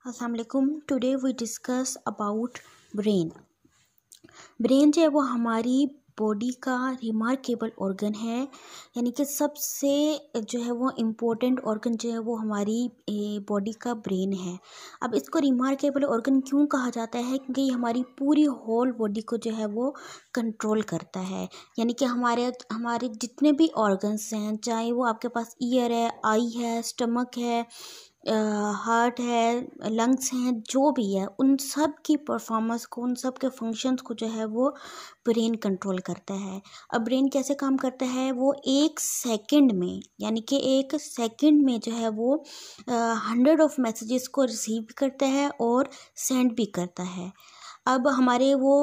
अस्सलाम वालेकुम। Today we discuss about brain. Brain जो है वो हमारी बॉडी का रिमार्केबल ऑर्गन है, यानी कि सबसे जो है वो इम्पोर्टेंट ऑर्गन जो है वो हमारी बॉडी का ब्रेन है। अब इसको रिमार्केबल ऑर्गन क्यों कहा जाता है? क्योंकि ये हमारी पूरी होल बॉडी को जो है वो कंट्रोल करता है। यानी कि हमारे हमारे जितने भी ऑर्गन्स हैं, चाहे वो आपके पास ईयर है, आई है, स्टमक है, हार्ट है, लंग्स हैं, जो भी है, उन सब की परफॉर्मेंस को, उन सब के फंक्शंस को जो है वो ब्रेन कंट्रोल करता है। अब ब्रेन कैसे काम करता है? वो एक सेकंड में, यानी कि एक सेकंड में जो है वो 100 ऑफ मैसेजेस को रिसीव करता है और सेंड भी करता है। अब हमारे वो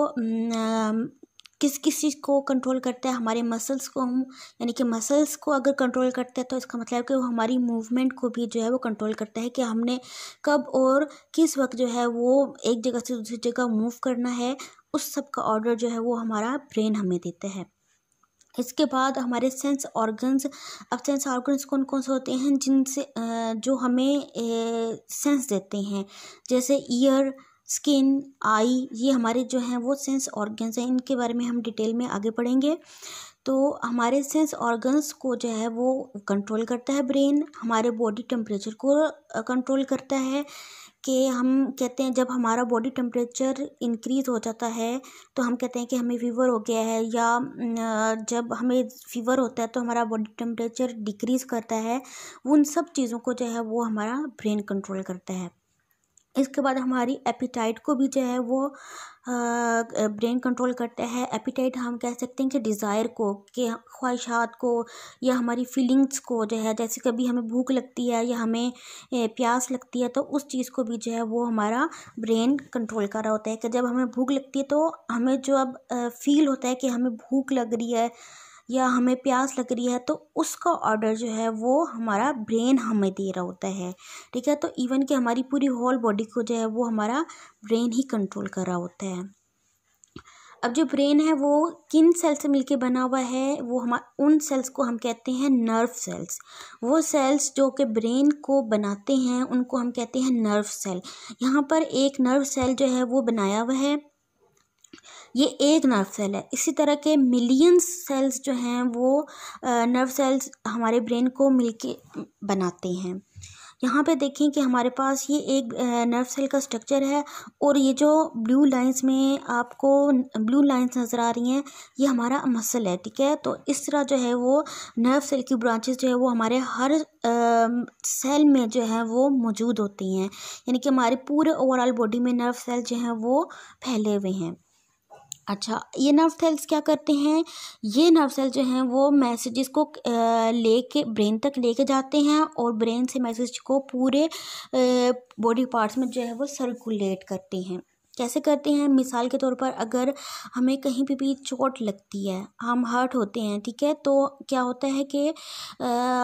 किस किस चीज़ को कंट्रोल करता है? हमारे मसल्स को। हम यानी कि मसल्स को अगर कंट्रोल करते हैं तो इसका मतलब है कि वो हमारी मूवमेंट को भी जो है वो कंट्रोल करता है कि हमने कब और किस वक्त जो है वो एक जगह से दूसरी जगह मूव करना है। उस सब का ऑर्डर जो है वो हमारा ब्रेन हमें देता है। इसके बाद हमारे सेंस ऑर्गन्स। अब सेंस ऑर्गन्स कौन कौन से होते हैं जिनसे जो हमें सेंस देते हैं? जैसे ईयर, स्किन, आई, ये हमारे जो हैं वो सेंस ऑर्गन्स हैं। इनके बारे में हम डिटेल में आगे पढ़ेंगे। तो हमारे सेंस ऑर्गन्स को जो है वो कंट्रोल करता है ब्रेन। हमारे बॉडी टेम्परेचर को कंट्रोल करता है कि हम कहते हैं जब हमारा बॉडी टेम्परेचर इंक्रीज़ हो जाता है तो हम कहते हैं कि हमें फ़ीवर हो गया है, या जब हमें फ़ीवर होता है तो हमारा बॉडी टेम्परेचर डिक्रीज़ करता है। उन सब चीज़ों को जो है वो हमारा ब्रेन कंट्रोल करता है। इसके बाद हमारी एपिटाइट को भी जो है वो ब्रेन कंट्रोल करता है। एपिटाइट हम कह सकते हैं कि डिज़ायर को, कि ख्वाहिशात को, या हमारी फीलिंग्स को जो है, जैसे कभी हमें भूख लगती है या हमें प्यास लगती है तो उस चीज़ को भी जो है वो हमारा ब्रेन कंट्रोल कर रहा होता है। कि जब हमें भूख लगती है तो हमें जो अब फील होता है कि हमें भूख लग रही है या हमें प्यास लग रही है, तो उसका ऑर्डर जो है वो हमारा ब्रेन हमें दे रहा होता है। ठीक है, तो इवन कि हमारी पूरी होल बॉडी को जो है वो हमारा ब्रेन ही कंट्रोल कर रहा होता है। अब जो ब्रेन है वो किन सेल से मिलके बना हुआ है? वो हम उन सेल्स को हम कहते हैं नर्व सेल्स। वो सेल्स जो कि ब्रेन को बनाते हैं उनको हम कहते हैं नर्व सेल। यहाँ पर एक नर्व सेल जो है वो बनाया हुआ है, ये एक नर्व सेल है। इसी तरह के मिलियंस सेल्स जो हैं वो नर्व सेल्स हमारे ब्रेन को मिलके बनाते हैं। यहाँ पे देखें कि हमारे पास ये एक नर्व सेल का स्ट्रक्चर है, और ये जो ब्लू लाइंस में आपको ब्लू लाइंस नज़र आ रही हैं, ये हमारा मसल है। ठीक है, तो इस तरह जो है वो नर्व सेल की ब्रांचेस जो है वो हमारे हर सेल में जो है वो मौजूद होती हैं। यानी कि हमारे पूरे ओवरऑल बॉडी में नर्व सेल जो हैं वो फैले हुए हैं। अच्छा, ये नर्व सेल्स क्या करते हैं? ये नर्व सेल जो हैं वो मैसेजेस को लेके ब्रेन तक लेके जाते हैं, और ब्रेन से मैसेज को पूरे बॉडी पार्ट्स में जो है वो सर्कुलेट करते हैं। कैसे करते हैं? मिसाल के तौर पर अगर हमें कहीं पे भी चोट लगती है, हम हर्ट होते हैं, ठीक है, तो क्या होता है कि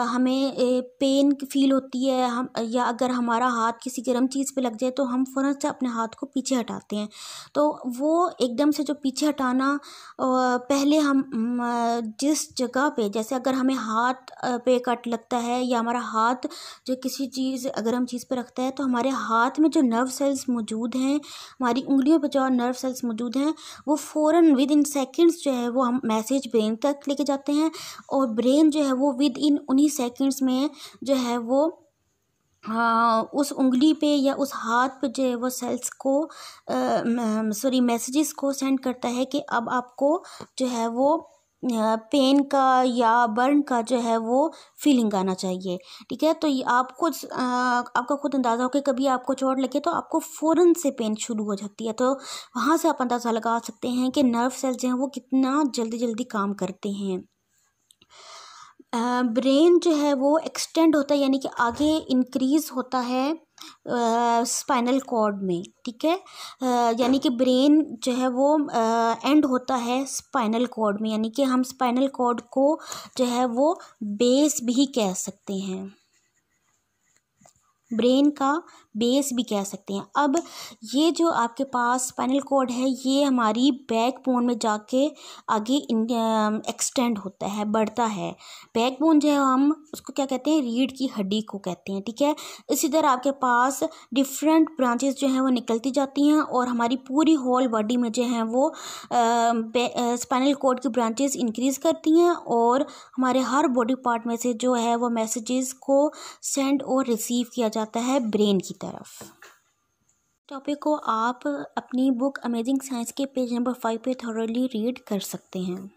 हमें पेन फील होती है। हम, या अगर हमारा हाथ किसी गर्म चीज़ पे लग जाए तो हम फ़ौरन से अपने हाथ को पीछे हटाते हैं। तो वो एकदम से जो पीछे हटाना, पहले हम जिस जगह पे, जैसे अगर हमें हाथ पे कट लगता है, या हमारा हाथ जो किसी चीज़ गर्म चीज़ पे रखता है, तो हमारे हाथ में जो नर्व सेल्स मौजूद हैं, हमारी उंगलियों पे जो नर्व सेल्स मौजूद हैं, वो फ़ौरन विद इन सेकेंड्स जो है वो हम मैसेज ब्रेन तक लेके जाते हैं, और ब्रेन जो है वो विद इन उन्हीं सेकेंड्स में जो है वो हाँ, उस उंगली पे या उस हाथ पे जो है वो सेल्स को मैसेजेस को सेंड करता है कि अब आपको जो है वो पेन का या बर्न का जो है वो फीलिंग आना चाहिए। ठीक है, तो ये आपको आपका खुद अंदाज़ा हो कि कभी आपको चोट लगे तो आपको फ़ौरन से पेन शुरू हो जाती है। तो वहाँ से आप अंदाज़ा लगा सकते हैं कि नर्व सेल्स जो हैं वो कितना जल्दी जल्दी काम करते हैं। ब्रेन जो है वो एक्सटेंड होता है, यानी कि आगे इंक्रीज़ होता है स्पाइनल कॉर्ड में। ठीक है, यानी कि ब्रेन जो है वो एंड होता है स्पाइनल कॉर्ड में, यानी कि हम स्पाइनल कॉर्ड को जो है वो बेस भी कह सकते हैं। ब्रेन का बेस भी कह सकते हैं। अब ये जो आपके पास स्पाइनल कॉर्ड है ये हमारी बैकबोन में जाके आगे एक्सटेंड होता है, बढ़ता है। बैकबोन जो है हम उसको क्या कहते हैं, रीढ़ की हड्डी को कहते हैं, ठीक है। इसी तरह आपके पास डिफरेंट ब्रांचेस जो हैं वो निकलती जाती हैं और हमारी पूरी होल बॉडी में जो हैं वो स्पाइनल कॉर्ड की ब्रांचेस इंक्रीज करती हैं और हमारे हर बॉडी पार्ट में से जो है वो मैसेजेस को सेंड और रिसीव किया जाता है ब्रेन की तरफ। टॉपिक को आप अपनी बुक अमेजिंग साइंस के पेज नंबर 5 पे थॉरली रीड कर सकते हैं।